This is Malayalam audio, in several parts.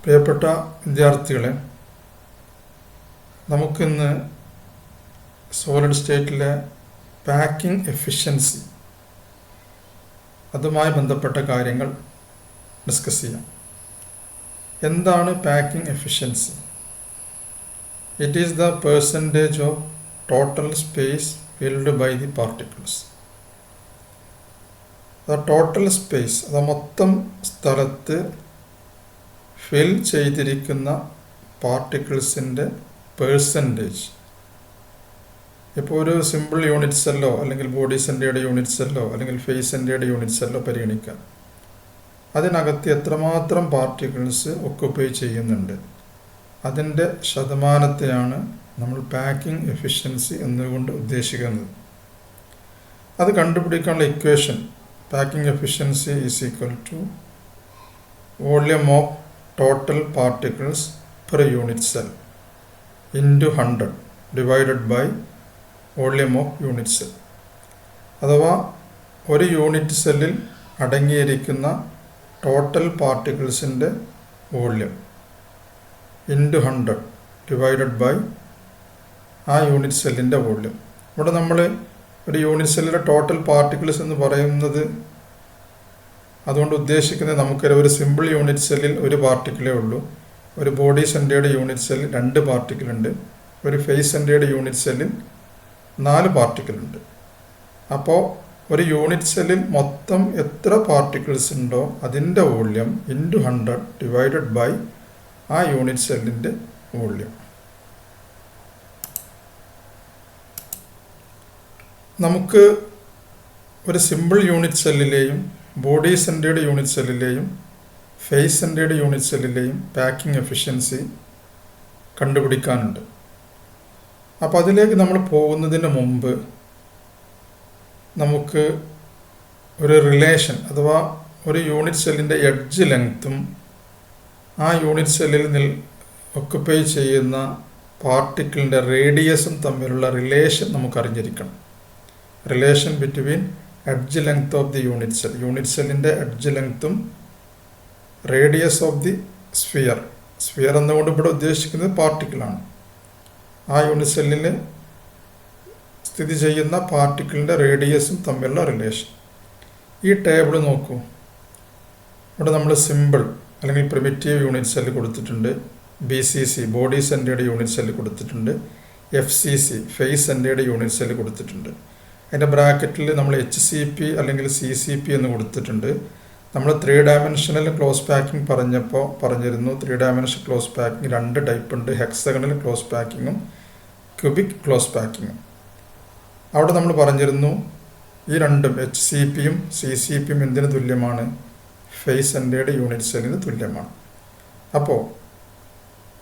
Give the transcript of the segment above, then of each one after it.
പ്രിയപ്പെട്ട വിദ്യാർത്ഥികളെ, നമുക്കിന്ന് സോളിഡ് സ്റ്റേറ്റിലെ പാക്കിംഗ് എഫിഷ്യൻസി അതുമായി ബന്ധപ്പെട്ട കാര്യങ്ങൾ ഡിസ്കസ് ചെയ്യാം. എന്താണ് packing efficiency? It is the percentage of total space filled by the particles. Total space, അത് മൊത്തം സ്ഥലത്ത് ഫിൽ ചെയ്തിരിക്കുന്ന പാർട്ടിക്കിൾസിൻ്റെ പേഴ്സൻറ്റേജ്. ഇപ്പോൾ ഒരു സിമ്പിൾ യൂണിറ്റ് സെല്ലോ അല്ലെങ്കിൽ ബോഡി സെൻറ്റേഡ് യൂണിറ്റ് സെല്ലോ അല്ലെങ്കിൽ ഫേസ് സെൻറ്റേഡ് യൂണിറ്റ് സെല്ലോ പരിഗണിക്കാം. അതിനകത്ത് എത്രമാത്രം പാർട്ടിക്കിൾസ് ഒക്കുപ്പൈ ചെയ്യുന്നുണ്ട്, അതിൻ്റെ ശതമാനത്തെയാണ് നമ്മൾ പാക്കിംഗ് എഫിഷ്യൻസി എന്നുകൊണ്ട് ഉദ്ദേശിക്കുന്നത്. അത് കണ്ടുപിടിക്കാനുള്ള equation packing efficiency is equal to volume of total particles per unit cell into 100 divided by volume of unit cell. അഥവാ ഒരു യൂണിറ്റ് സെല്ലിൽ അടങ്ങിയിരിക്കുന്ന ടോട്ടൽ പാർട്ടിക്കിൾസിൻ്റെ വോള്യൂം ഇൻറ്റു 100 ഡിവൈഡഡ് ബൈ ആ യൂണിറ്റ് സെല്ലിൻ്റെ വോള്യൂം. ഇവിടെ നമ്മൾ ഒരു യൂണിറ്റ് സെല്ലിലെ ടോട്ടൽ പാർട്ടിക്കിൾസ് എന്ന് പറയുന്നത്, അതുകൊണ്ട് ഉദ്ദേശിക്കുന്നത് നമുക്കൊരു ഒരു സിമ്പിൾ യൂണിറ്റ് സെല്ലിൽ ഒരു പാർട്ടിക്കിളേ ഉള്ളൂ. ഒരു ബോഡി സെൻറ്റേഡ് യൂണിറ്റ് സെല്ലിൽ 2 പാർട്ടിക്കിളുണ്ട്. ഒരു ഫേസ് സെൻറ്റേഡ് യൂണിറ്റ് സെല്ലിൽ 4 പാർട്ടിക്കിളുണ്ട്. അപ്പോൾ ഒരു യൂണിറ്റ് സെല്ലിൽ മൊത്തം എത്ര പാർട്ടിക്കിൾസ് ഉണ്ടോ അതിൻ്റെ വോള്യൂം ഇൻറ്റു 100 ഡിവൈഡഡ് ബൈ ആ യൂണിറ്റ് സെല്ലിൻ്റെ വോള്യൂം. നമുക്ക് ഒരു സിമ്പിൾ യൂണിറ്റ് സെല്ലിലെയും ബോഡി സെൻറ്റേഡ് യൂണിറ്റ് സെല്ലിലെയും ഫേസ് സെൻറ്റേഡ് യൂണിറ്റ് സെല്ലിലെയും പാക്കിംഗ് എഫിഷ്യൻസി കണ്ടുപിടിക്കാനുണ്ട്. അപ്പോൾ അതിലേക്ക് നമ്മൾ പോകുന്നതിന് മുമ്പ് നമുക്ക് ഒരു റിലേഷൻ, അഥവാ ഒരു യൂണിറ്റ് സെല്ലിൻ്റെ എഡ്ജ് ലെങ്ത്തും ആ യൂണിറ്റ് സെല്ലിൽ ഒക്കുപ്പൈ ചെയ്യുന്ന പാർട്ടിക്കിളിൻ്റെ റേഡിയസും തമ്മിലുള്ള റിലേഷൻ നമുക്കറിഞ്ഞിരിക്കണം. Relation between edge length of the unit cell, unit സെല്ലിൻ്റെ എഡ്ജ് ലെങ്ത്തും radius of the sphere. Sphere എന്നുകൊണ്ട് ഇവിടെ ഉദ്ദേശിക്കുന്നത് പാർട്ടിക്കിളാണ്. ആ യൂണിറ്റ് സെല്ലിൽ സ്ഥിതി ചെയ്യുന്ന പാർട്ടിക്കിളിൻ്റെ റേഡിയസും തമ്മിലുള്ള റിലേഷൻ. ഈ ടേബിൾ നോക്കൂ. ഇവിടെ നമ്മൾ സിമ്പിൾ അല്ലെങ്കിൽ പ്രിമിറ്റീവ് യൂണിറ്റ് സെല്ല് കൊടുത്തിട്ടുണ്ട്, BCC body centred unit cell കൊടുത്തിട്ടുണ്ട്, FCC face centred unit cell കൊടുത്തിട്ടുണ്ട്. അതിൻ്റെ ബ്രാക്കറ്റിൽ നമ്മൾ HCP അല്ലെങ്കിൽ CCP എന്ന് കൊടുത്തിട്ടുണ്ട്. നമ്മൾ 3 ഡയമെൻഷണൽ ക്ലോസ് പാക്കിംഗ് പറഞ്ഞിരുന്നു. 3 ഡയമെൻഷണൽ ക്ലോസ് പാക്കിംഗ് 2 ടൈപ്പ് ഉണ്ട്, ഹെക്സഗണൽ ക്ലോസ് പാക്കിങ്ങും ക്യൂബിക് ക്ലോസ് പാക്കിങ്ങും. അവിടെ നമ്മൾ പറഞ്ഞിരുന്നു ഈ രണ്ടും HCPയും CCPയും എന്തിന് തുല്യമാണ്? ഫേസ് സെൻറ്റേഡ് യൂണിറ്റ് സെല്ലിന് തുല്യമാണ്. അപ്പോൾ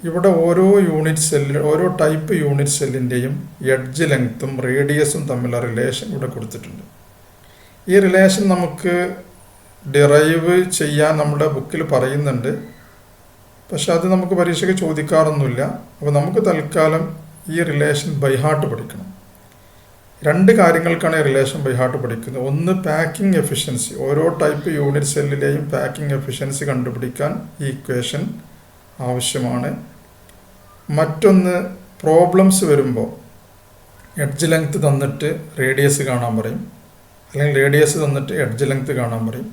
ഇവിടെ ഓരോ ടൈപ്പ് യൂണിറ്റ് സെല്ലിൻ്റെയും എഡ്ജ് ലെങ്ത്തും റേഡിയസും തമ്മിലുള്ള റിലേഷൻ ഇവിടെ കൊടുത്തിട്ടുണ്ട്. ഈ റിലേഷൻ നമുക്ക് ഡിറൈവ് ചെയ്യാൻ നമ്മുടെ ബുക്കിൽ പറയുന്നുണ്ട്, പക്ഷെ അത് നമുക്ക് പരീക്ഷയ്ക്ക് ചോദിക്കാറൊന്നുമില്ല. അപ്പോൾ നമുക്ക് തൽക്കാലം ഈ റിലേഷൻ ബൈഹാർട്ട് പഠിക്കണം. 2 കാര്യങ്ങൾക്കാണ് ഈ റിലേഷൻ ബൈഹാർട്ട് പഠിക്കുന്നത്. ഒന്ന്, പാക്കിംഗ് എഫിഷ്യൻസി, ഓരോ ടൈപ്പ് യൂണിറ്റ് സെല്ലിലെയും പാക്കിംഗ് എഫിഷ്യൻസി കണ്ടുപിടിക്കാൻ ഈ ഇക്വേഷൻ ആവശ്യമാണ്. മറ്റൊന്ന്, പ്രോബ്ലംസ് വരുമ്പോൾ എഡ്ജ് ലെങ്ത് തന്നിട്ട് റേഡിയസ് കാണാൻ പറയും, അല്ലെങ്കിൽ റേഡിയസ് തന്നിട്ട് എഡ്ജ് ലെങ്ത് കാണാൻ പറയും.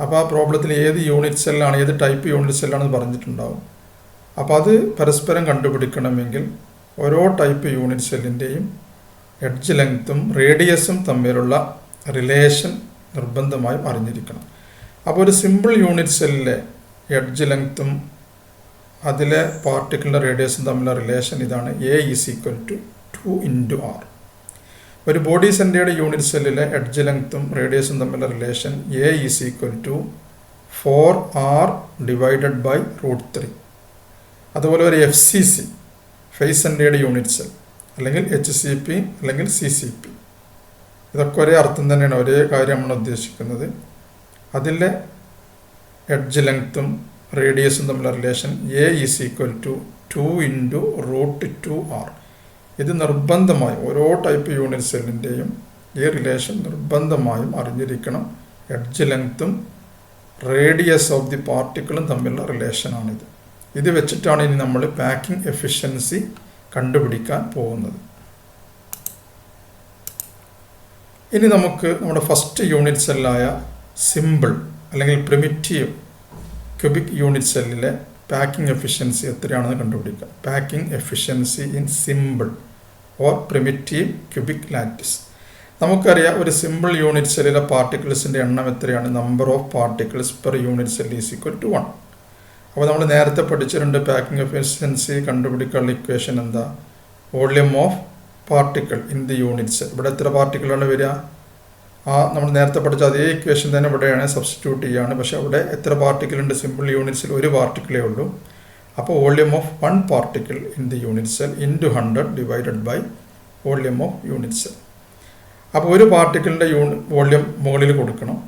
അപ്പോൾ ആ പ്രോബ്ലത്തിൽ ഏത് യൂണിറ്റ് സെല്ലാണ്, ഏത് ടൈപ്പ് യൂണിറ്റ് സെല്ലാണെന്ന് പറഞ്ഞിട്ടുണ്ടാവും. അപ്പോൾ അത് പരസ്പരം കണ്ടുപിടിക്കണമെങ്കിൽ ഓരോ ടൈപ്പ് യൂണിറ്റ് സെല്ലിൻ്റെയും എഡ്ജ് ലെങ്ത്തും റേഡിയസും തമ്മിലുള്ള റിലേഷൻ നിർബന്ധമായും അറിഞ്ഞിരിക്കണം. അപ്പോൾ ഒരു സിമ്പിൾ യൂണിറ്റ് സെല്ലിലെ എഡ്ജ് ലെങ്ത്തും അതിലെ പാർട്ടിക്കിളിൻ്റെ റേഡിയസും തമ്മിലുള്ള റിലേഷൻ ഇതാണ്, A is equal to 2 × R. ഒരു ബോഡി സെൻറ്റേഡ് യൂണിറ്റ് സെല്ലിലെ എഡ്ജ് ലെങ്ത്തും റേഡിയസും തമ്മിലുള്ള relation A is equal to 4R divided by √3. അതുപോലെ ഒരു FCC face centred unit cell അല്ലെങ്കിൽ HCP അല്ലെങ്കിൽ CCP, ഇതൊക്കെ ഒരേ അർത്ഥം തന്നെയാണ്, ഒരേ കാര്യമാണ് ഉദ്ദേശിക്കുന്നത്. അതിലെ എഡ്ജ് ലെങ്ത്തും റേഡിയസും തമ്മിലുള്ള relation A is equal to 2 × √2R. ഇത് നിർബന്ധമായും ഓരോ ടൈപ്പ് യൂണിറ്റ് സെല്ലിൻ്റെയും ഈ റിലേഷൻ നിർബന്ധമായും അറിഞ്ഞിരിക്കണം. എഡ്ജ് ലെങ്ത്തും റേഡിയസ് ഓഫ് ദി പാർട്ടിക്കിളും തമ്മിലുള്ള റിലേഷനാണിത്. ഇത് വെച്ചിട്ടാണ് ഇനി നമ്മൾ പാക്കിംഗ് എഫിഷ്യൻസി കണ്ടുപിടിക്കാൻ പോകുന്നത്. ഇനി നമുക്ക് നമ്മുടെ ഫസ്റ്റ് യൂണിറ്റ് സെല്ലായ സിമ്പിൾ അല്ലെങ്കിൽ പ്രിമിറ്റീവ് ക്യൂബിക് യൂണിറ്റ് സെല്ലിലെ പാക്കിംഗ് എഫിഷ്യൻസി എത്രയാണെന്ന് കണ്ടുപിടിക്കാം. Packing efficiency in simple or primitive cubic lattice. നമുക്കറിയാം ഒരു സിമ്പിൾ യൂണിറ്റ് സെല്ലിലെ പാർട്ടിക്കിൾസിൻ്റെ എണ്ണം എത്രയാണ്? Number of particles per unit cell is equal to 1. അപ്പോൾ നമ്മൾ നേരത്തെ പഠിച്ചിട്ടുണ്ട് പാക്കിംഗ് എഫിഷ്യൻസി കണ്ടുപിടിക്കാനുള്ള ഇക്വേഷൻ എന്താ? Volume of particle in the unit cell. ഇവിടെ എത്ര പാർട്ടിക്കിളാണ് വരിക? നമ്മൾ നേരത്തെ പഠിച്ച അതേ ഇക്വേഷൻ തന്നെ ഇവിടെയാണ് സബ്സ്റ്റിറ്റ്യൂട്ട് ചെയ്യുകയാണ്. പക്ഷേ അവിടെ എത്ര പാർട്ടിക്കിൾ ഉണ്ട്? സിമ്പിൾ യൂണിറ്റ് സെൽ ഒരു പാർട്ടിക്കിളേ ഉള്ളൂ. അപ്പോൾ volume of 1 particle in the unit cell into 100 divided by volume of unit cell. അപ്പോൾ ഒരു പാർട്ടിക്കിളിൻ്റെ വോള്യൂം മുകളിൽ കൊടുക്കണം.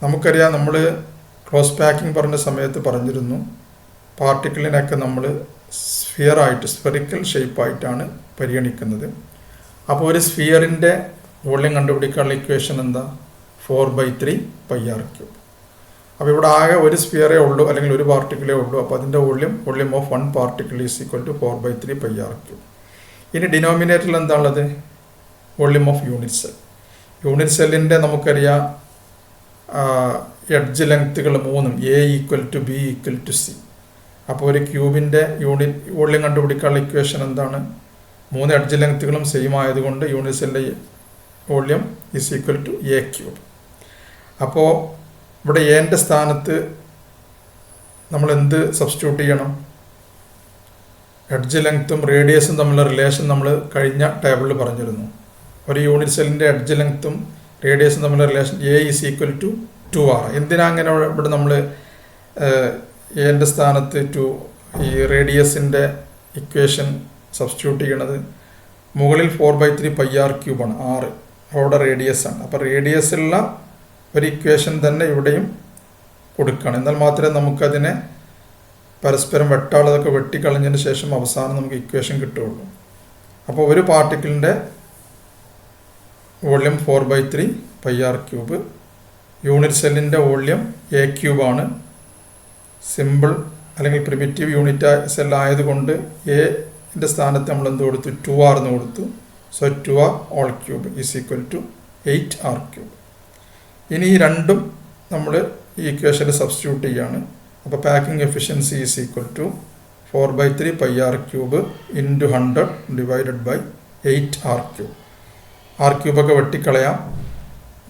നമുക്കറിയാം, നമ്മൾ ക്ലോസ് പാക്കിംഗ് പറഞ്ഞ സമയത്ത് പറഞ്ഞിരുന്നു പാർട്ടിക്കിളിനൊക്കെ നമ്മൾ സ്ഫിയറിക്കൽ ഷേപ്പായിട്ടാണ് പരിഗണിക്കുന്നത്. അപ്പോൾ ഒരു സ്ഫിയറിൻ്റെ വോള്യൂം കണ്ടുപിടിക്കാനുള്ള ഇക്വേഷൻ എന്താ? 4/3 πr³. അപ്പോൾ ഇവിടെ ആകെ ഒരു സ്ഫിയറേ ഉള്ളൂ, അല്ലെങ്കിൽ ഒരു പാർട്ടിക്കിളേ ഉള്ളൂ. അപ്പോൾ അതിൻ്റെ volume of 1 particle is equal to 4/3 πr³. ഇനി ഡിനോമിനേറ്ററിൽ എന്താണുള്ളത്? Volume of unit cell. Unit സെല്ലിൻ്റെ നമുക്കറിയാം എഡ്ജ് ലെങ്ത്തുകൾ 3 A equal to B equal to C. അപ്പോൾ ഒരു ക്യൂബിൻ്റെ യൂണിറ്റ് വോള്യൂം കണ്ടുപിടിക്കാനുള്ള ഇക്വേഷൻ എന്താണ്? 3 എഡ്ജ് ലെങ്ത്തുകളും സെയിം ആയതുകൊണ്ട് യൂണിറ്റ് സെല്ലിൻ്റെ volume is equal to A³. അപ്പോൾ ഇവിടെ എൻ്റെ സ്ഥാനത്ത് നമ്മൾ എന്ത് സബ്സ്റ്റിറ്റ്യൂട്ട് ചെയ്യണം? എഡ്ജ് ലെങ്ത്തും റേഡിയസും തമ്മിലുള്ള റിലേഷൻ നമ്മൾ കഴിഞ്ഞ ടേബിളിൽ പറഞ്ഞിരുന്നു. ഒരു യൂണിറ്റ് സെല്ലിൻ്റെ എഡ്ജ് ലെങ്ത്തും റേഡിയസും തമ്മിലുള്ള relation A is equal to 2r. എന്തിനാ അങ്ങനെ ഇവിടെ നമ്മൾ എൻ്റെ സ്ഥാനത്ത് ഈ റേഡിയസിൻ്റെ ഇക്വേഷൻ സബ്സ്റ്റിറ്റ്യൂട്ട് ചെയ്യണത്? മുകളിൽ 4/3 πr³ ആണ്, 6 അവിടെ റേഡിയസ് ആണ്. അപ്പോൾ റേഡിയസുള്ള ഒരു ഇക്വേഷൻ തന്നെ ഇവിടെയും കൊടുക്കുകയാണ്. എന്നാൽ മാത്രമേ നമുക്കതിനെ പരസ്പരം വെട്ടാളതൊക്കെ വെട്ടിക്കളഞ്ഞതിന് ശേഷം അവസാനം നമുക്ക് ഇക്വേഷൻ കിട്ടുകയുള്ളൂ. അപ്പോൾ ഒരു പാർട്ടിക്കിളിൻ്റെ വോള്യൂം 4/3 πr³. യൂണിറ്റ് സെല്ലിൻ്റെ വോള്യൂം A³ ആണ്. സിമ്പിൾ അല്ലെങ്കിൽ പ്രിമിറ്റീവ് യൂണിറ്റ് സെൽ ആയതുകൊണ്ട് എൻ്റെ സ്ഥാനത്ത് നമ്മൾ എന്ത് കൊടുത്തു? 2r എന്ന് കൊടുത്തു. So 2r³ is equal to 8r³. ഇനി ഈ രണ്ടും നമ്മൾ ഈ ഇക്വേഷനിൽ സബ്സ്റ്റിറ്റ്യൂട്ട് ചെയ്യുകയാണ്. അപ്പോൾ packing efficiency is equal to 4/3 πr³ into 100 divided by 8r³. r³ ഒക്കെ വെട്ടിക്കളയാം.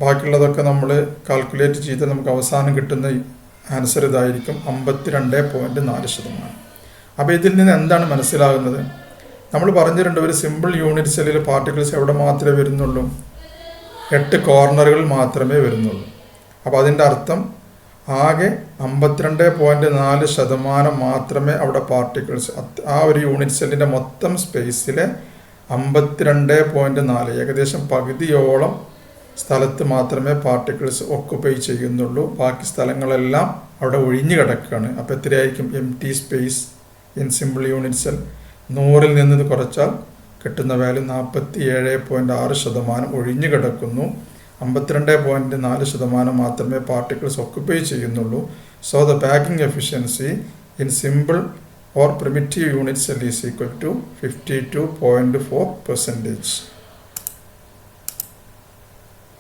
ബാക്കിയുള്ളതൊക്കെ നമ്മൾ കാൽക്കുലേറ്റ് ചെയ്ത് നമുക്ക് അവസാനം കിട്ടുന്ന ആൻസർ ഇതായിരിക്കും, 52.4%. അപ്പോൾ ഇതിൽ നിന്ന് എന്താണ് മനസ്സിലാകുന്നത്? നമ്മൾ പറഞ്ഞിട്ടുണ്ട് ഒരു സിമ്പിൾ യൂണിറ്റ് സെല്ലിൽ പാർട്ടിക്കിൾസ് എവിടെ മാത്രമേ വരുന്നുള്ളൂ? 8 കോർണറുകൾ മാത്രമേ വരുന്നുള്ളൂ. അപ്പോൾ അതിൻ്റെ അർത്ഥം ആകെ 52.4% മാത്രമേ അവിടെ പാർട്ടിക്കിൾസ്, ആ ഒരു യൂണിറ്റ് സെല്ലിൻ്റെ മൊത്തം സ്പേസിലെ 52.4, ഏകദേശം പകുതിയോളം സ്ഥലത്ത് മാത്രമേ പാർട്ടിക്കിൾസ് ഓക്കുപ്പൈ ചെയ്യുന്നുള്ളൂ. ബാക്കി സ്ഥലങ്ങളെല്ലാം അവിടെ ഒഴിഞ്ഞു കിടക്കുകയാണ്. അപ്പോൾ എത്രയായിരിക്കും empty space in simple unit cell? 100ൽ നിന്ന് ഇത് കുറച്ചാൽ കിട്ടുന്ന വാല്യൂ 47.6% ഒഴിഞ്ഞു കിടക്കുന്നു. 52.4% മാത്രമേ പാർട്ടിക്കിൾസ് ഓക്കുപ്പൈ ചെയ്യുന്നുള്ളൂ. So the packing efficiency in simple or primitive unit cell is equal to 52.4%.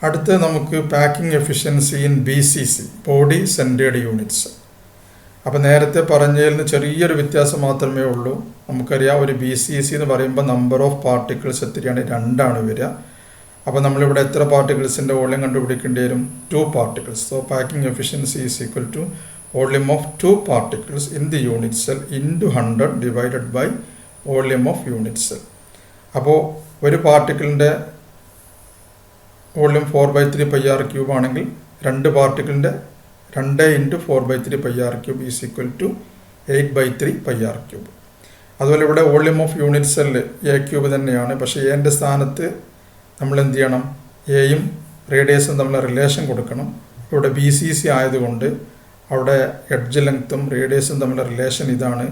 അടുത്ത് നമുക്ക് packing efficiency in BCC, body centred units. അപ്പോൾ നേരത്തെ പറഞ്ഞതിൽ നിന്ന് ചെറിയൊരു വ്യത്യാസം മാത്രമേ ഉള്ളൂ. നമുക്കറിയാം ഒരു BCC എന്ന് പറയുമ്പോൾ നമ്പർ ഓഫ് പാർട്ടിക്കിൾസ് എത്രയാണ്? 2 വരിക. അപ്പോൾ നമ്മളിവിടെ എത്ര പാർട്ടിക്കിൾസിൻ്റെ വോള്യൂം കണ്ടുപിടിക്കേണ്ടി വരും? 2 particles. So packing efficiency is equal to volume of 2 particles in the unit cell into 100 divided by volume of unit cell. അപ്പോൾ ഒരു പാർട്ടിക്കിളിൻ്റെ വോള്യൂം 4/3 πr³ ആണെങ്കിൽ 2 പാർട്ടിക്കിളിൻ്റെ 2 × 4/3 πr³ is equal to 8/3 πr³. അതുപോലെ ഇവിടെ volume of unit cell A³ തന്നെയാണ്. പക്ഷേ എൻ്റെ സ്ഥാനത്ത് നമ്മൾ എന്ത് ചെയ്യണം? എയും റേഡിയസും തമ്മിലുള്ള റിലേഷൻ കൊടുക്കണം. ഇവിടെ BCC ആയതുകൊണ്ട് അവിടെ എഡ്ജ് ലെങ്ത്തും റേഡിയസും തമ്മിലുള്ള റിലേഷൻ ഇതാണ്,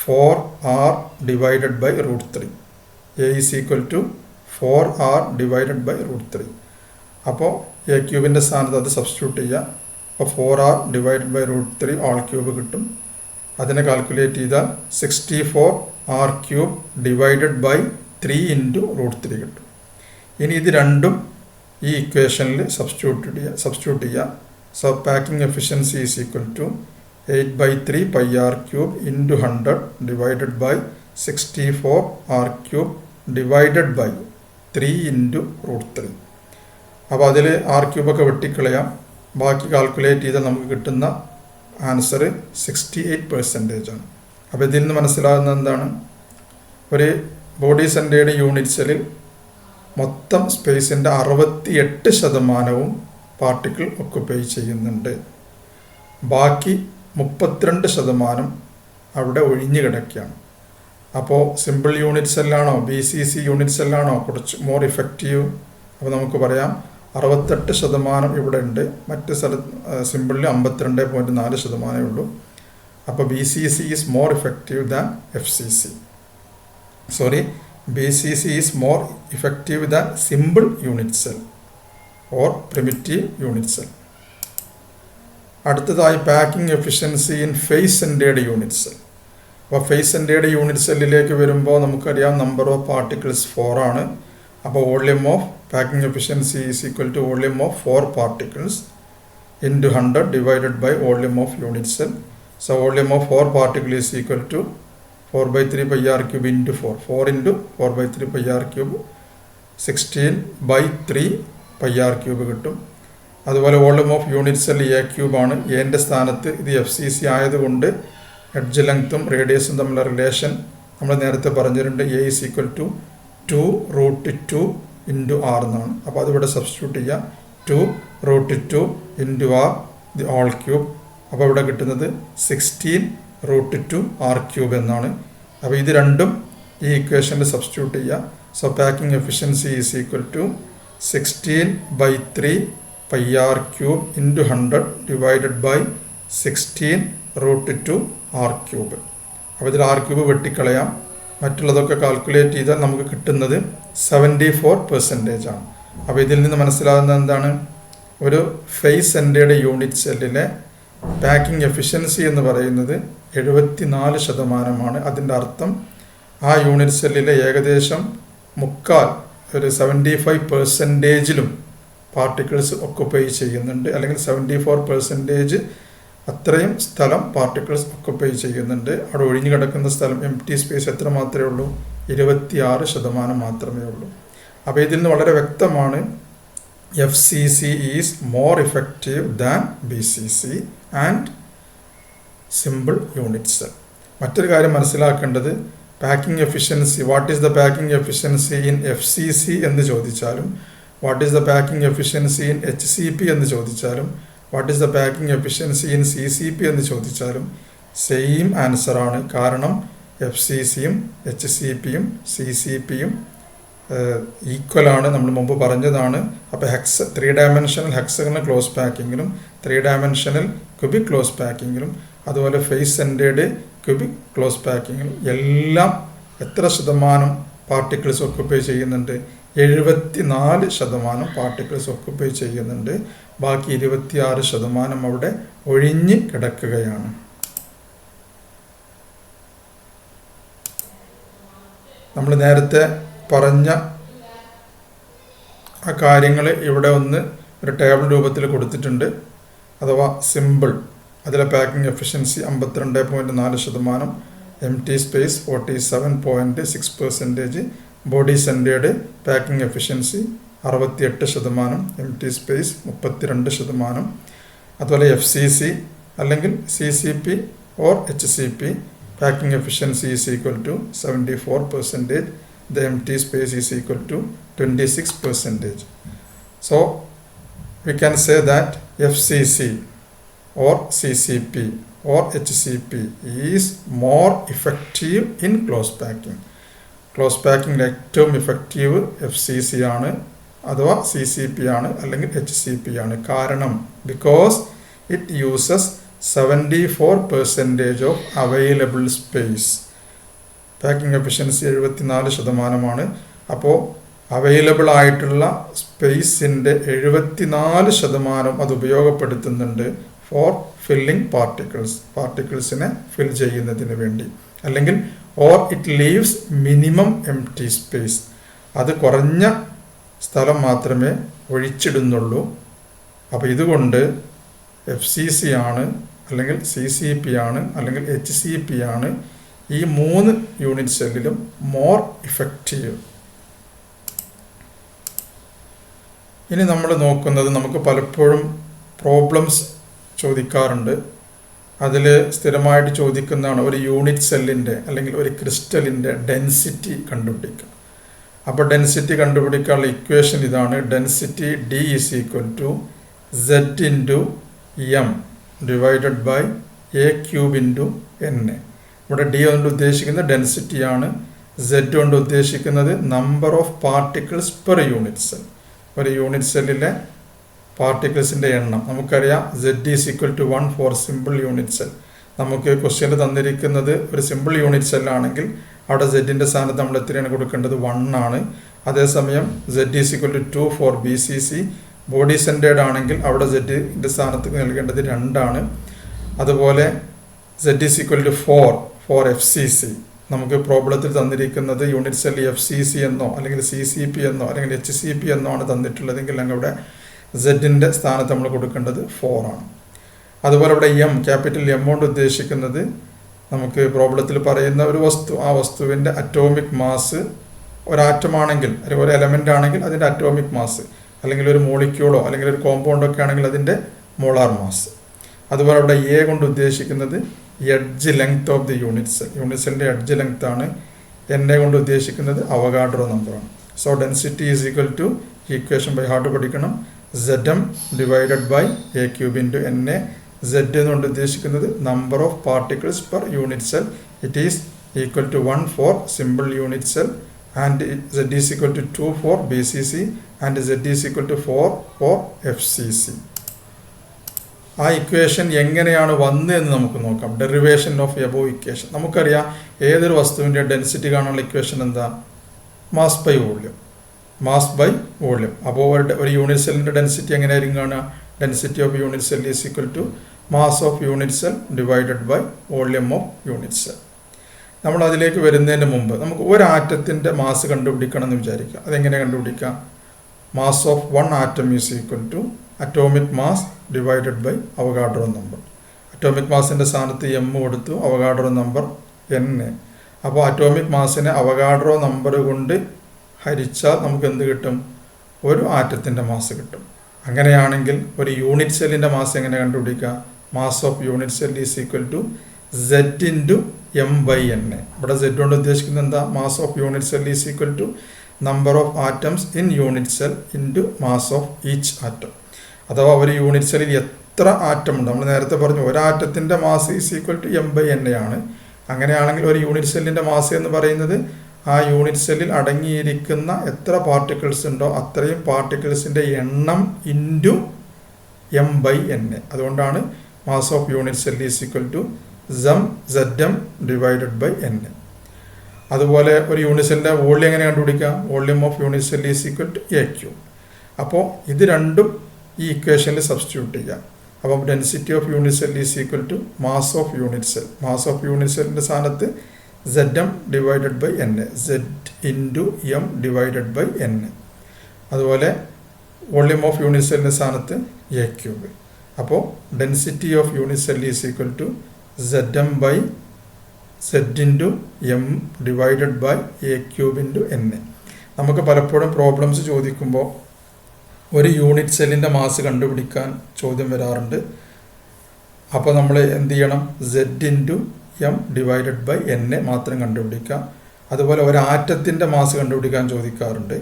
4r divided by √3. A is equal to 4r divided by √3. അപ്പോൾ A³ സ്ഥാനത്ത് അത് സബ്സ്റ്റിറ്റ്യൂട്ട് ചെയ്യുക. അപ്പോൾ 4r ഡിവൈഡഡ് ബൈ √3 all³ കിട്ടും. അതിനെ കാൽക്കുലേറ്റ് ചെയ്താൽ 64r³ ഡിവൈഡഡ് ബൈ 3 ഇൻറ്റു √3 കിട്ടും. ഇനി ഇത് രണ്ടും ഈ ഇക്വേഷനിൽ സബ്സ്റ്റിറ്റ്യൂട്ട് ചെയ്യുക. So packing efficiency is equal to 8/3 πr³ into 100 divided by 64r³ divided by 3 into √3. അപ്പോൾ അതിൽ r³ ഒക്കെ വെട്ടിക്കളയാം. ബാക്കി കാൽക്കുലേറ്റ് ചെയ്താൽ നമുക്ക് കിട്ടുന്ന ആൻസർ 68% ആണ്. അപ്പോൾ ഇതിൽ നിന്ന് മനസ്സിലാകുന്നത് എന്താണ്? ഒരു ബോഡി സെൻറ്റേർഡ് യൂണിറ്റ് സെല്ലിൽ മൊത്തം സ്പേസിൻ്റെ 68% പാർട്ടിക്കിൾ ഒക്കുപ്പൈ ചെയ്യുന്നുണ്ട്. ബാക്കി 32% അവിടെ ഒഴിഞ്ഞു കിടക്കുകയാണ്. അപ്പോൾ സിമ്പിൾ യൂണിറ്റ് സെല്ലാണോ BCC യൂണിറ്റ് സെല്ലാണോ കുറച്ച് മോർ ഇഫക്റ്റീവ്? അപ്പോൾ നമുക്ക് പറയാം 68% ഇവിടെ ഉണ്ട്. മറ്റ് സിമ്പിളിൽ 52.4% ഉള്ളൂ. അപ്പോൾ BCC is more effective than FCC. BCC is more effective than simple unit cell or primitive unit cell. അടുത്തതായി packing efficiency in face centred unit cell. അപ്പോൾ ഫേസ് സെൻറ്റേർഡ് യൂണിറ്റ് സെല്ലിലേക്ക് വരുമ്പോൾ നമുക്കറിയാം നമ്പർ ഓഫ് പാർട്ടിക്കിൾസ് 4 ആണ്. അപ്പോൾ volume of packing efficiency is equal to volume of 4 particles into 100 divided by volume of unit cell. So volume of 4 particle is equal to 4/3 πr³ into 4 into 4/3 πr³ 16/3 πr³ കിട്ടും. അതുപോലെ volume of unit cell A³ ആണ്. എൻ്റെ സ്ഥാനത്ത് ഇത് FCC ആയതുകൊണ്ട് എഡ്ജ് ലെങ്ത്തും റേഡിയസും തമ്മിലുള്ള റിലേഷൻ നമ്മൾ നേരത്തെ പറഞ്ഞിട്ടുണ്ട്. A is equal to 2√2 into R എന്നാണ്. അപ്പോൾ അതിവിടെ സബ്സ്റ്റിറ്റ്യൂട്ട് ചെയ്യുക. 2√2 into R the whole cube. അപ്പോൾ ഇവിടെ കിട്ടുന്നത് 16√2 r³ എന്നാണ്. അപ്പോൾ ഇത് രണ്ടും ഈ ഇക്വേഷനിൽ സബ്സ്റ്റിറ്റ്യൂട്ട് ചെയ്യുക. So packing efficiency is equal to 16/3 πr³ into 100 divided by 16√2 r³. അപ്പോൾ ഇതിൽ r³ വെട്ടിക്കളയാം. മറ്റുള്ളതൊക്കെ കാൽക്കുലേറ്റ് ചെയ്താൽ നമുക്ക് കിട്ടുന്നത് 74% ആണ്. അപ്പോൾ ഇതിൽ നിന്ന് മനസ്സിലാകുന്നത് എന്താണ്? ഒരു ഫേസ് സെൻറ്റേർഡ് യൂണിറ്റ് സെല്ലിലെ പാക്കിംഗ് എഫിഷ്യൻസി എന്ന് പറയുന്നത് 74%. അതിൻ്റെ അർത്ഥം ആ യൂണിറ്റ് സെല്ലിലെ ഏകദേശം മുക്കാൽ ഒരു 75%ലും പാർട്ടിക്കിൾസ് ഒക്കുപ്പൈ ചെയ്യുന്നുണ്ട്. അല്ലെങ്കിൽ 74% അത്രയും സ്ഥലം പാർട്ടിക്കിൾസ് ഒക്കുപ്പൈ ചെയ്യുന്നുണ്ട്. അവിടെ ഒഴിഞ്ഞു കിടക്കുന്ന സ്ഥലം എംപ്റ്റി സ്പേസ് എത്ര മാത്രമേ ഉള്ളൂ? 26% മാത്രമേ ഉള്ളൂ. അപ്പോൾ ഇതിൽ നിന്ന് വളരെ വ്യക്തമാണ് FCC is more effective than BCC and simple unit cell. മറ്റൊരു കാര്യം മനസ്സിലാക്കേണ്ടത് packing efficiency, what is the packing efficiency in FCC എന്ന് ചോദിച്ചാലും, what is the packing efficiency in HCP എന്ന് ചോദിച്ചാലും, what is the packing efficiency in CCP എന്ന് ചോദിച്ചാലും സെയിം ആൻസറാണ്. കാരണം FCCയും HCPയും CCPയും ഈക്വലാണ്. നമ്മൾ മുമ്പ് പറഞ്ഞതാണ്. അപ്പോൾ 3 ഡയമെൻഷണൽ ഹെക്സഗണൽ ക്ലോസ് പാക്കിങ്ങിലും 3 ഡയമെൻഷണൽ ക്യൂബിക് ക്ലോസ് പാക്കിങ്ങിലും അതുപോലെ ഫേസ് സെൻറ്റേർഡ് ക്യൂബിക് ക്ലോസ് പാക്കിങ്ങിലും എല്ലാം എത്ര ശതമാനം പാർട്ടിക്കിൾസ് ഒക്കുപ്പൈ ചെയ്യുന്നുണ്ട്? 74% പാർട്ടിക്കിൾസ് ഒക്കുപ്പൈ ചെയ്യുന്നുണ്ട്. ബാക്കി 26% അവിടെ ഒഴിഞ്ഞ് കിടക്കുകയാണ്. നമ്മൾ നേരത്തെ പറഞ്ഞ ആ കാര്യങ്ങൾ ഇവിടെ ഒരു ടേബിൾ രൂപത്തിൽ കൊടുത്തിട്ടുണ്ട്. അഥവാ സിമ്പിൾ, അതിലെ packing efficiency 52.4%, empty space 47.6%, body centred packing efficiency 68%, empty space 32%. അതുപോലെ FCC അല്ലെങ്കിൽ CCP or HCP packing efficiency is equal to 74%. The empty space is equal to 26%. So we can say that FCC or CCP or HCP is more effective in close packing. Close packing ഏറ്റവും effective FCC ആണ്, അഥവാ CCP ആണ്, അല്ലെങ്കിൽ HCP ആണ്. കാരണം because it uses 74% of available space. Packing efficiency 74%. അപ്പോൾ അവൈലബിൾ ആയിട്ടുള്ള സ്പേസിൻ്റെ 74% അത് ഉപയോഗപ്പെടുത്തുന്നുണ്ട് ഫോർ ഫില്ലിംഗ് പാർട്ടിക്കിൾസിനെ ഫിൽ ചെയ്യുന്നതിന് വേണ്ടി. അല്ലെങ്കിൽ or it leaves minimum empty space, അത് കുറഞ്ഞ സ്ഥലം മാത്രമേ ഒഴിച്ചിടുന്നുള്ളൂ. അപ്പോൾ ഇതുകൊണ്ട് FCC ആണ്, അല്ലെങ്കിൽ CCP ആണ്, അല്ലെങ്കിൽ HCP ആണ് ഈ 3 യൂണിറ്റ് സെല്ലിലും മോർ ഇഫക്റ്റീവ്. ഇനി നമ്മൾ നോക്കുന്നത്, നമുക്ക് പലപ്പോഴും പ്രോബ്ലംസ് ചോദിക്കാറുണ്ട്. അതിൽ സ്ഥിരമായിട്ട് ചോദിക്കുന്നതാണ് ഒരു യൂണിറ്റ് സെല്ലിൻ്റെ അല്ലെങ്കിൽ ഒരു ക്രിസ്റ്റലിൻ്റെ ഡെൻസിറ്റി കണ്ടുപിടിക്കുക. അപ്പോൾ ഡെൻസിറ്റി കണ്ടുപിടിക്കാനുള്ള ഇക്വേഷൻ ഇതാണ്. Density D = Z × M divided by A³ × N. ഇവിടെ D കൊണ്ട് ഉദ്ദേശിക്കുന്നത് ഡെൻസിറ്റിയാണ്, Z കൊണ്ട് ഉദ്ദേശിക്കുന്നത് number of particles per unit cell. ഒരു യൂണിറ്റ് സെല്ലിലെ പാർട്ടിക്കിൾസിൻ്റെ എണ്ണം നമുക്കറിയാം. Z = 1 for simple unit cell. നമുക്ക് ക്വസ്റ്റ്യനിൽ തന്നിരിക്കുന്നത് ഒരു സിമ്പിൾ യൂണിറ്റ് സെല്ലാണെങ്കിൽ അവിടെ Z-ൻ്റെ സ്ഥാനത്ത് നമ്മൾ എത്രയാണ് കൊടുക്കേണ്ടത്? 1 ആണ്. അതേസമയം Z = 2 for BCC, body centred ആണെങ്കിൽ അവിടെ Z-ൻ്റെ സ്ഥാനത്ത് നൽകേണ്ടത് 2 ആണ്. അതുപോലെ Z = 4 ഫോർ FCC. നമുക്ക് പ്രോബ്ലത്തിൽ തന്നിരിക്കുന്നത് യൂണിറ്റ് സെൽ FCC എന്നോ അല്ലെങ്കിൽ CCP എന്നോ അല്ലെങ്കിൽ HCP എന്നോ ആണ് തന്നിട്ടുള്ളതെങ്കിൽ അവിടെ Z-ൻ്റെ സ്ഥാനത്ത് നമ്മൾ കൊടുക്കേണ്ടത് 4 ആണ്. അതുപോലെ ഇവിടെ ക്യാപിറ്റൽ M കൊണ്ട് ഉദ്ദേശിക്കുന്നത് നമുക്ക് പ്രോബ്ലത്തിൽ പറയുന്ന ഒരു വസ്തു, ആ വസ്തുവിൻ്റെ അറ്റോമിക് മാസ് ഒരാറ്റമാണെങ്കിൽ അല്ലെങ്കിൽ ഒരു എലമെൻ്റ് ആണെങ്കിൽ അതിൻ്റെ അറ്റോമിക് മാസ്, അല്ലെങ്കിൽ ഒരു മോളിക്യൂളോ അല്ലെങ്കിൽ ഒരു കോമ്പൗണ്ടോ ഒക്കെ ആണെങ്കിൽ അതിൻ്റെ മോളാർ മാസ്. അതുപോലെ ഇവിടെ A കൊണ്ട് ഉദ്ദേശിക്കുന്നത് edge length of the unit cell. Unit സെല്ലിൻ്റെ എഡ്ജ് ലെങ്ത് ആണ്. N കൊണ്ട് ഉദ്ദേശിക്കുന്നത് അവഗാഡ്രോ നമ്പറാണ്. So density = equation by heart പഠിക്കണം. Zm divided by A³ × N. Z എന്നുകൊണ്ട് ഉദ്ദേശിക്കുന്നത് number of particles per unit cell. It is equal to 1 for simple unit cell, and Z = 2 for BCC, and Z = 4 for FCC. ആ ഇക്വേഷൻ എങ്ങനെയാണ് വന്നതെന്ന് നമുക്ക് നോക്കാം. Derivation of above equation. നമുക്കറിയാം ഏതൊരു വസ്തുവിൻ്റെ ഡെൻസിറ്റി കാണാനുള്ള ഇക്വേഷൻ എന്താ? Mass by volume. Mass by volume. അപ്പോൾ ഒരു യൂണിറ്റ് സെല്ലിൻ്റെ ഡെൻസിറ്റി എങ്ങനെയായിരിക്കും കാണുക? Density of unit cell = mass of unit cell divided by volume of unit cell. നമ്മൾ അതിലേക്ക് വരുന്നതിന് മുമ്പ് നമുക്ക് ഒരു ആറ്റത്തിൻ്റെ മാസ് കണ്ടുപിടിക്കണം എന്ന് വിചാരിക്കുക. അതെങ്ങനെ കണ്ടുപിടിക്കാം? Mass of 1 atom = atomic mass divided by Avogadro number. Atomic മാസിൻ്റെ സ്ഥാനത്ത് M കൊടുത്തു, അവഗാഡ്രോ നമ്പർ N. അപ്പോൾ അറ്റോമിക് മാസിനെ അവഗാഡ്രോ നമ്പർ കൊണ്ട് ഹരിച്ചാൽ നമുക്ക് എന്ത് കിട്ടും? ഒരു ആറ്റത്തിൻ്റെ മാസ് കിട്ടും. അങ്ങനെയാണെങ്കിൽ ഒരു യൂണിറ്റ് സെല്ലിൻ്റെ മാസ് എങ്ങനെ കണ്ടുപിടിക്കാം? Mass of unit cell = Z × M/N. ഇവിടെ Z കൊണ്ട് ഉദ്ദേശിക്കുന്നത് എന്താ? Mass of unit cell = number of atoms in unit cell into mass of each atom. അഥവാ ഒരു യൂണിറ്റ് സെല്ലിൽ എത്ര ആറ്റം ഉണ്ട്? നമ്മൾ നേരത്തെ പറഞ്ഞു ഒരാറ്റത്തിൻ്റെ മാസ് = M/N ആണ്. അങ്ങനെയാണെങ്കിൽ ഒരു യൂണിറ്റ് സെല്ലിൻ്റെ മാസ് എന്ന് പറയുന്നത് ആ യൂണിറ്റ് സെല്ലിൽ അടങ്ങിയിരിക്കുന്ന എത്ര പാർട്ടിക്കിൾസ് ഉണ്ടോ അത്രയും പാർട്ടിക്കിൾസിൻ്റെ എണ്ണം ഇൻറ്റു M/N. അതുകൊണ്ടാണ് mass of unit cell = Zm divided by N. അതുപോലെ ഒരു യൂണിറ്റ് സെല്ലിൻ്റെ വോള്യം എങ്ങനെ കണ്ടുപിടിക്കാം? Volume of unit cell = AQ. അപ്പോൾ ഇത് രണ്ടും ഈ ഇക്വേഷനിൽ സബ്സ്റ്റിറ്റ്യൂട്ട് ചെയ്യാം. അപ്പം density of unit cell = mass of unit cell. Mass of unit സെല്ലിൻ്റെ സ്ഥാനത്ത് Zm divided by N. Z × M divided by N. അതുപോലെ വോള്യം ഓഫ് യൂണിറ്റ് സെല്ലിൻ്റെ സ്ഥാനത്ത് A³. അപ്പോൾ density of unit cell = Zm by Z × M divided by A³ × N. നമുക്ക് പലപ്പോഴും പ്രോബ്ലംസ് ചോദിക്കുമ്പോൾ ഒരു യൂണിറ്റ് സെല്ലിൻ്റെ മാസ് കണ്ടുപിടിക്കാൻ ചോദ്യം വരാറുണ്ട്. അപ്പോൾ നമ്മൾ എന്ത് ചെയ്യണം? Z × M divided by N മാത്രം കണ്ടുപിടിക്കാം. അതുപോലെ ഒരു ആറ്റത്തിൻ്റെ മാസ് കണ്ടുപിടിക്കാൻ ചോദിക്കാറുണ്ട്.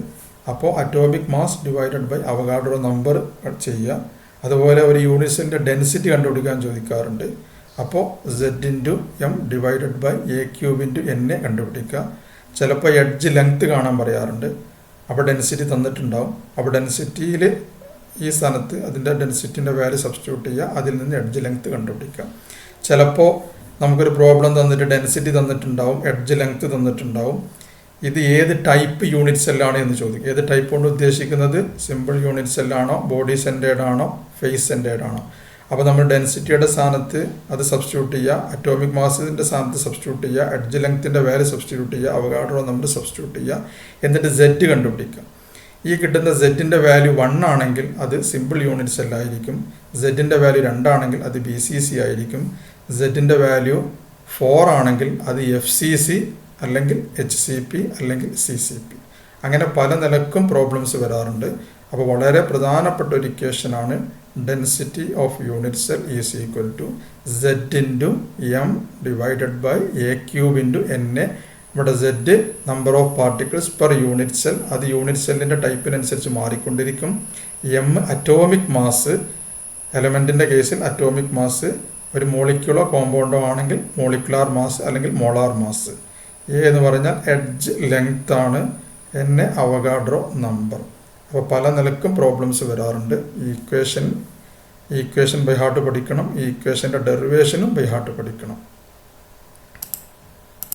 അപ്പോൾ atomic mass divided by Avogadro number ചെയ്യുക. അതുപോലെ ഒരു യൂണിറ്റ് സെല്ലിൻ്റെ ഡെൻസിറ്റി കണ്ടുപിടിക്കാൻ ചോദിക്കാറുണ്ട്. അപ്പോൾ Z × M divided by A³ × N കണ്ടുപിടിക്കുക. ചിലപ്പോൾ എഡ്ജ് ലെങ്ത് കാണാൻ പറയാറുണ്ട്. അപ്പോൾ ഡെൻസിറ്റി തന്നിട്ടുണ്ടാവും. അപ്പോൾ ഡെൻസിറ്റിയിൽ ഈ സ്ഥാനത്ത് അതിൻ്റെ ഡെൻസിറ്റിൻ്റെ വാല്യൂ സബ്സ്റ്റിറ്റ്യൂട്ട് ചെയ്യുക. അതിൽ നിന്ന് എഡ്ജ് ലെങ്ത് കണ്ടുപിടിക്കുക. ചിലപ്പോൾ നമുക്കൊരു പ്രോബ്ലം തന്നിട്ട് ഡെൻസിറ്റി തന്നിട്ടുണ്ടാവും, എഡ്ജ് ലെങ്ത് തന്നിട്ടുണ്ടാവും. ഇത് ഏത് ടൈപ്പ് യൂണിറ്റ് സെല്ലാണ് എന്ന് ചോദിക്കും. ഏത് ടൈപ്പ് കൊണ്ട് ഉദ്ദേശിക്കുന്നത്? സിമ്പിൾ യൂണിറ്റ് സെല്ലാണോ, ബോഡി സെൻറ്റേർഡ് ആണോ, ഫേസ് സെൻറ്റേർഡ് ആണോ? അപ്പോൾ നമ്മൾ ഡെൻസിറ്റിയുടെ സ്ഥാനത്ത് അത് സബ്സ്റ്റിറ്റ്യൂട്ട് ചെയ്യുക, അറ്റോമിക് മാസിൻ്റെ സ്ഥാനത്ത് സബ്സ്റ്റിറ്റ്യൂട്ട് ചെയ്യുക, എഡ്ജ് ലെങ്ത്തിൻ്റെ വാല്യൂ സബ്സ്റ്റിറ്റ്യൂട്ട് ചെയ്യുക, അവഗാഡ്രോ നമ്പർ സബ്സ്റ്റിറ്റ്യൂട്ട് ചെയ്യുക, എന്നിട്ട് Z കണ്ടുപിടിക്കുക. ഈ കിട്ടുന്ന Z-ൻ്റെ വാല്യൂ 1 ആണെങ്കിൽ അത് സിമ്പിൾ യൂണിറ്റ് സെല്ലായിരിക്കും. Z-ൻ്റെ വാല്യൂ 2 ആണെങ്കിൽ അത് BCC ആയിരിക്കും. Z-ൻ്റെ വാല്യൂ 4 ആണെങ്കിൽ അത് FCC അല്ലെങ്കിൽ HCP അല്ലെങ്കിൽ CCP. അങ്ങനെ പല നിലക്കും പ്രോബ്ലംസ് വരാറുണ്ട്. അപ്പോൾ വളരെ പ്രധാനപ്പെട്ട ഒരു ഇക്വേഷനാണ് density of unit cell is equal to Z into M divided by A³ into NA. ഇവിടെ Z number of particles per unit cell, അത് യൂണിറ്റ് സെല്ലിൻ്റെ ടൈപ്പിനനുസരിച്ച് മാറിക്കൊണ്ടിരിക്കും. M അറ്റോമിക് മാസ്, എലമെൻറ്റിൻ്റെ കേസിൽ അറ്റോമിക് മാസ്, ഒരു മോളിക്യൂളോ കോമ്പൗണ്ടോ ആണെങ്കിൽ മോളിക്കുലാർ മാസ് അല്ലെങ്കിൽ മോളാർ മാസ്. A എന്ന് പറഞ്ഞാൽ എഡ്ജ് ലെങ്ത് ആണ്, NA അവഗാഡ്രോ നമ്പർ. അപ്പോൾ പല നിലക്കും പ്രോബ്ലംസ് വരാറുണ്ട്. ഈ ഇക്വേഷൻ ബൈ ഹാർട്ട് പഠിക്കണം, ഈ ഇക്വേഷൻ്റെ ഡെറിവേഷനും ബൈ ഹാർട്ട് പഠിക്കണം.